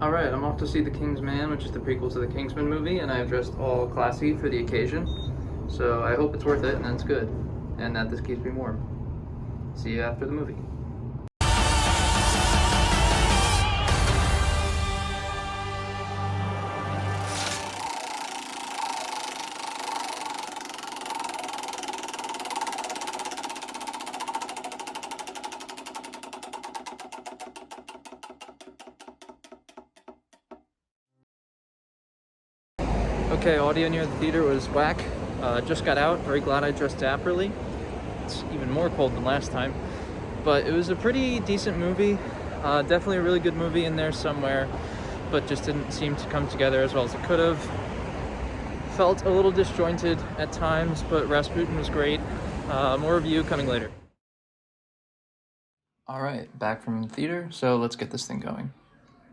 Alright, I'm off to see The Kingsman, which is the prequel to the Kingsman movie, and I've dressed all classy for the occasion. So I hope it's worth it and it's good, and that this keeps me warm. See you after the movie. Okay, audio near the theater was whack. Just got out, very glad I dressed dapperly. It's even more cold than last time. But it was a pretty decent movie. Definitely a really good movie in there somewhere, but just didn't seem to come together as well as it could have. Felt a little disjointed at times, but Rasputin was great. More review coming later. Alright, back from the theater, so let's get this thing going.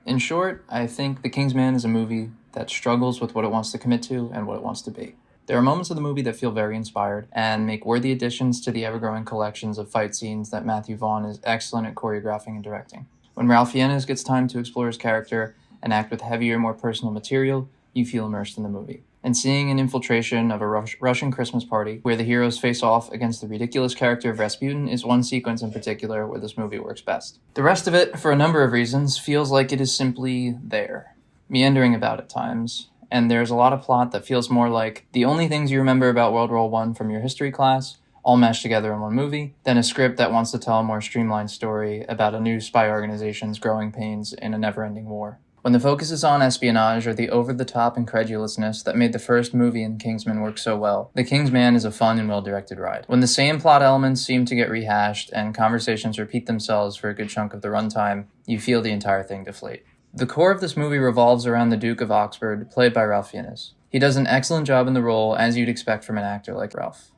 In short, I think The Kingsman is a movie that struggles with what it wants to commit to and what it wants to be. There are moments of the movie that feel very inspired and make worthy additions to the ever-growing collections of fight scenes that Matthew Vaughn is excellent at choreographing and directing. When Ralph Fiennes gets time to explore his character and act with heavier, more personal material, you feel immersed in the movie. And seeing an infiltration of a Russian Christmas party where the heroes face off against the ridiculous character of Rasputin is one sequence in particular where this movie works best. The rest of it, for a number of reasons, feels like it is simply there, meandering about at times, and there's a lot of plot that feels more like the only things you remember about World War I from your history class, all mashed together in one movie, than a script that wants to tell a more streamlined story about a new spy organization's growing pains in a never-ending war. When the focus is on espionage or the over-the-top incredulousness that made the first movie in Kingsman work so well, The Kingsman is a fun and well-directed ride. When the same plot elements seem to get rehashed and conversations repeat themselves for a good chunk of the runtime, you feel the entire thing deflate. The core of this movie revolves around the Duke of Oxford, played by Ralph Fiennes. He does an excellent job in the role, as you'd expect from an actor like Ralph.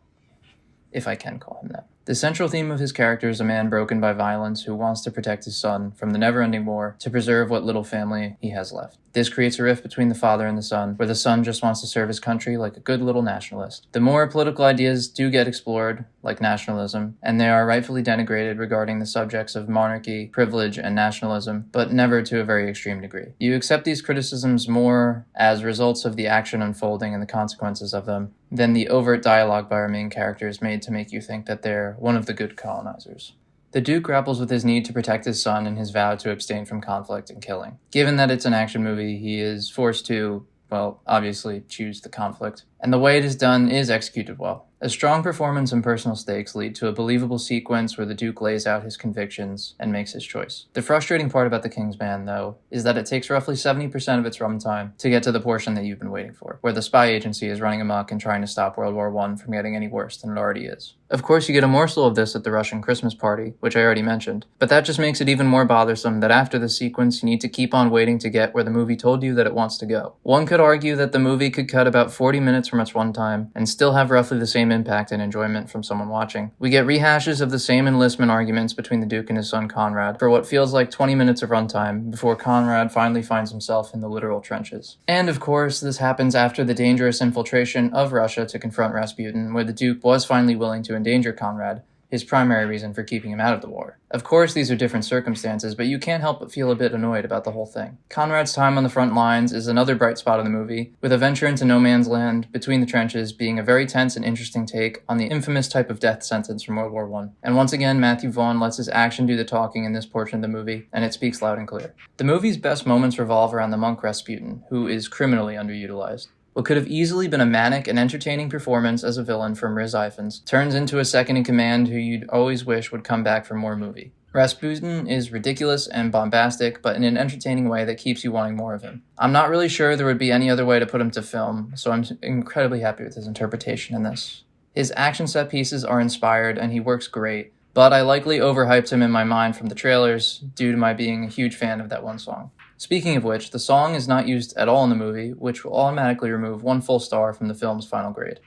If I can call him that. The central theme of his character is a man broken by violence who wants to protect his son from the never-ending war to preserve what little family he has left. This creates a rift between the father and the son, where the son just wants to serve his country like a good little nationalist. The more political ideas do get explored, like nationalism, and they are rightfully denigrated regarding the subjects of monarchy, privilege, and nationalism, but never to a very extreme degree. You accept these criticisms more as results of the action unfolding and the consequences of them, than the overt dialogue by our main characters made to make you think that they're one of the good colonizers. The Duke grapples with his need to protect his son and his vow to abstain from conflict and killing. Given that it's an action movie, he is forced to, well, obviously choose the conflict. And the way it is done is executed well. A strong performance and personal stakes lead to a believable sequence where the Duke lays out his convictions and makes his choice. The frustrating part about The Kingsman, though, is that it takes roughly 70% of its runtime to get to the portion that you've been waiting for, where the spy agency is running amok and trying to stop World War I from getting any worse than it already is. Of course, you get a morsel of this at the Russian Christmas party, which I already mentioned, but that just makes it even more bothersome that after the sequence you need to keep on waiting to get where the movie told you that it wants to go. One could argue that the movie could cut about 40 minutes from its runtime and still have roughly the same impact and enjoyment from someone watching. We get rehashes of the same enlistment arguments between the Duke and his son Conrad for what feels like 20 minutes of runtime before Conrad finally finds himself in the literal trenches. And of course, this happens after the dangerous infiltration of Russia to confront Rasputin, where the Duke was finally willing to endanger Conrad, his primary reason for keeping him out of the war. Of course, these are different circumstances, but you can't help but feel a bit annoyed about the whole thing. Conrad's time on the front lines is another bright spot in the movie, with a venture into no man's land between the trenches being a very tense and interesting take on the infamous type of death sentence from World War I. And once again, Matthew Vaughn lets his action do the talking in this portion of the movie, and it speaks loud and clear. The movie's best moments revolve around the monk Rasputin, who is criminally underutilized. What could have easily been a manic and entertaining performance as a villain from Riz Ifans turns into a second-in-command who you'd always wish would come back for more movie. Rasputin is ridiculous and bombastic, but in an entertaining way that keeps you wanting more of him. I'm not really sure there would be any other way to put him to film, so I'm incredibly happy with his interpretation in this. His action set pieces are inspired and he works great, but I likely overhyped him in my mind from the trailers due to my being a huge fan of that one song. Speaking of which, the song is not used at all in the movie, which will automatically remove 1 full star from the film's final grade.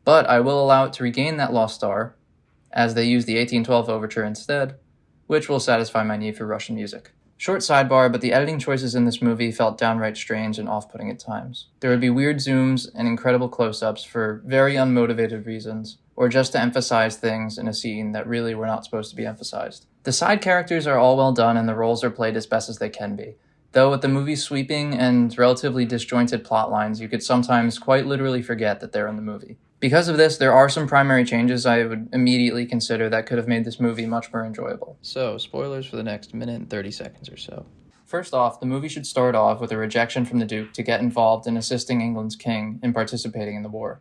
But I will allow it to regain that lost star, as they use the 1812 overture instead, which will satisfy my need for Russian music. Short sidebar, but the editing choices in this movie felt downright strange and off-putting at times. There would be weird zooms and incredible close-ups for very unmotivated reasons, or just to emphasize things in a scene that really were not supposed to be emphasized. The side characters are all well done and the roles are played as best as they can be. Though with the movie's sweeping and relatively disjointed plot lines, you could sometimes quite literally forget that they're in the movie. Because of this, there are some primary changes I would immediately consider that could have made this movie much more enjoyable. So, spoilers for the next minute and 30 seconds or so. First off, the movie should start off with a rejection from the Duke to get involved in assisting England's king in participating in the war.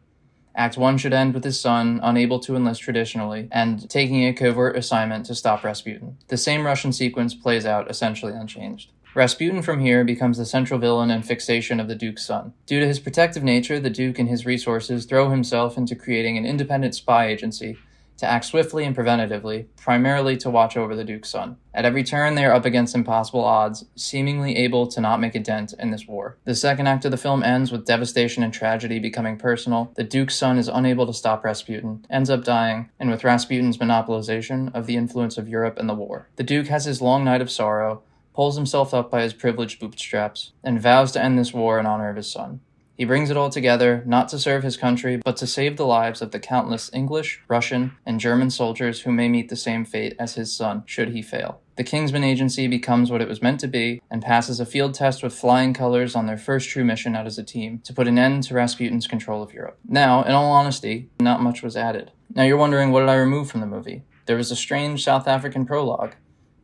Act 1 should end with his son, unable to enlist traditionally, and taking a covert assignment to stop Rasputin. The same Russian sequence plays out essentially unchanged. Rasputin from here becomes the central villain and fixation of the Duke's son. Due to his protective nature, the Duke and his resources throw himself into creating an independent spy agency to act swiftly and preventatively, primarily to watch over the Duke's son. At every turn, they are up against impossible odds, seemingly able to not make a dent in this war. The second act of the film ends with devastation and tragedy becoming personal. The Duke's son is unable to stop Rasputin, ends up dying, and with Rasputin's monopolization of the influence of Europe and the war. The Duke has his long night of sorrow, pulls himself up by his privileged bootstraps, and vows to end this war in honor of his son. He brings it all together, not to serve his country, but to save the lives of the countless English, Russian, and German soldiers who may meet the same fate as his son, should he fail. The Kingsman Agency becomes what it was meant to be, and passes a field test with flying colors on their first true mission out as a team, to put an end to Rasputin's control of Europe. Now, in all honesty, not much was added. Now you're wondering, what did I remove from the movie? There was a strange South African prologue,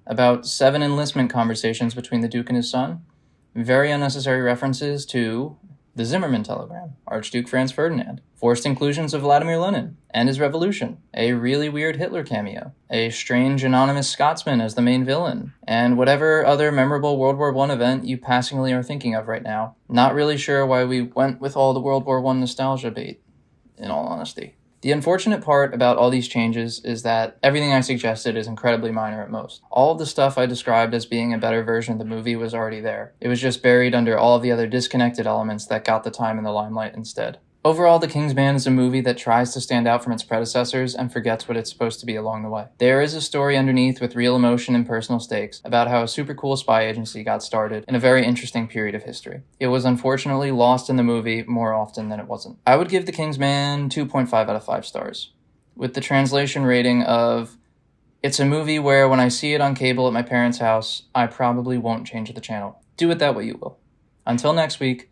about 7 enlistment conversations between the Duke and his son, very unnecessary references to the Zimmerman telegram, Archduke Franz Ferdinand, forced inclusions of Vladimir Lenin and his revolution, a really weird Hitler cameo, a strange anonymous Scotsman as the main villain, and whatever other memorable World War I event you passingly are thinking of right now. Not really sure why we went with all the World War I nostalgia bait, in all honesty. The unfortunate part about all these changes is that everything I suggested is incredibly minor at most. All of the stuff I described as being a better version of the movie was already there. It was just buried under all of the other disconnected elements that got the time in the limelight instead. Overall, The Kingsman is a movie that tries to stand out from its predecessors and forgets what it's supposed to be along the way. There is a story underneath with real emotion and personal stakes about how a super cool spy agency got started in a very interesting period of history. It was unfortunately lost in the movie more often than it wasn't. I would give The Kingsman 2.5 out of 5 stars, with the translation rating of, it's a movie where when I see it on cable at my parents' house, I probably won't change the channel. Do with that what you will. Until next week,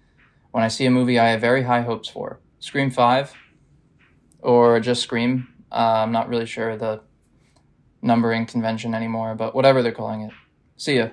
when I see a movie I have very high hopes for. Scream 5, or just Scream. I'm not really sure the numbering convention anymore, but whatever they're calling it. See ya.